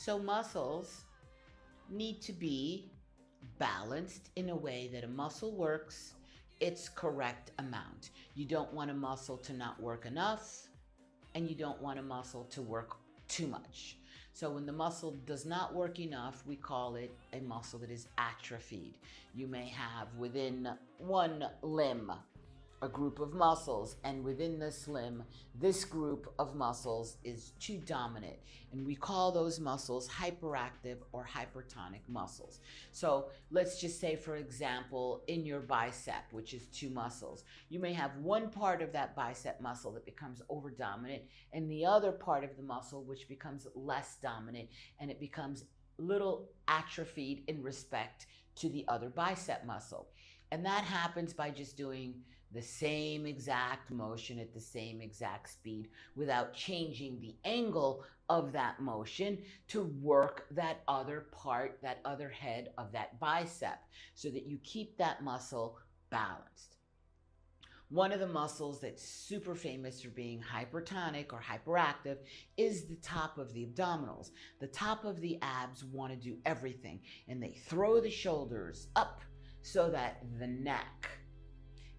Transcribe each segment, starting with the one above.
So muscles need to be balanced in a way that a muscle works its correct amount. You don't want a muscle to not work enough, and you don't want a muscle to work too much. So when the muscle does not work enough, we call it a muscle that is atrophied. You may have within one limb a group of muscles, and within this limb, this group of muscles is too dominant, and we call those muscles hyperactive or hypertonic muscles. So let's just say, for example, in your bicep, which is two muscles, you may have one part of that bicep muscle that becomes over dominant, and the other part of the muscle which becomes less dominant, and it becomes little atrophied in respect to the other bicep muscle. And that happens by just doing the same exact motion at the same exact speed without changing the angle of that motion to work that other part, that other head of that bicep, so that you keep that muscle balanced. One of the muscles that's super famous for being hypertonic or hyperactive is the top of the abdominals. The top of the abs want to do everything, and they throw the shoulders up so that the neck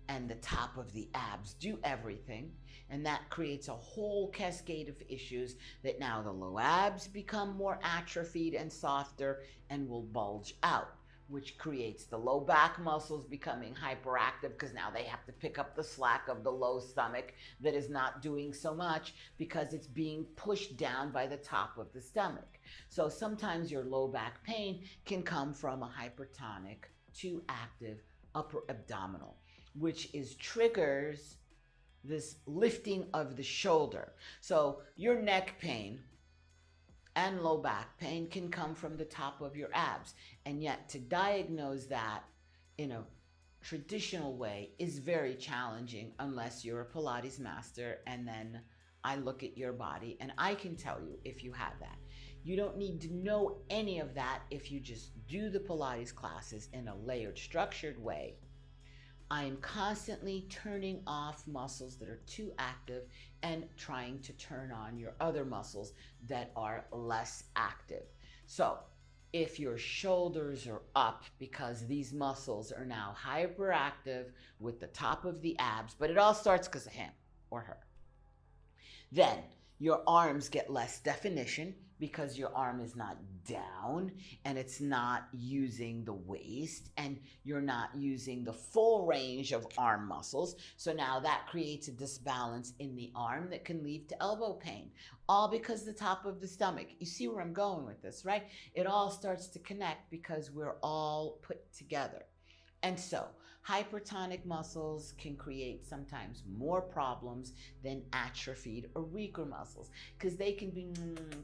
and the top of the abs do everything, and that creates a whole cascade of issues that now the low abs become more atrophied and softer and will bulge out, which creates the low back muscles becoming hyperactive because now they have to pick up the slack of the low stomach that is not doing so much because it's being pushed down by the top of the stomach. So sometimes your low back pain can come from a hypertonic to active upper abdominal, which triggers this lifting of the shoulder. So your neck pain and low back pain can come from the top of your abs. And yet to diagnose that in a traditional way is very challenging unless you're a Pilates master, and then I look at your body and I can tell you if you have that. You don't need to know any of that if you just do the Pilates classes in a layered, structured way. I am constantly turning off muscles that are too active and trying to turn on your other muscles that are less active. So if your shoulders are up because these muscles are now hyperactive with the top of the abs, but it all starts because of him or her, then your arms get less definition because your arm is not down and it's not using the waist, and you're not using the full range of arm muscles. So now that creates a disbalance in the arm that can lead to elbow pain, all because the top of the stomach. You see where I'm going with this, right? It all starts to connect because we're all put together. And so hypertonic muscles can create sometimes more problems than atrophied or weaker muscles, because they can be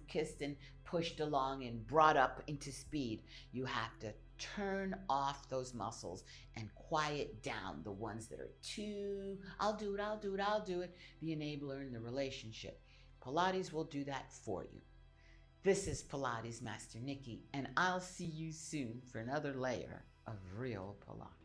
kissed and pushed along and brought up into speed. You have to turn off those muscles and quiet down the ones that are too, I'll do it, the enabler in the relationship. Pilates will do that for you. This is Pilates Master Nikki, and I'll see you soon for another layer of real Pilates.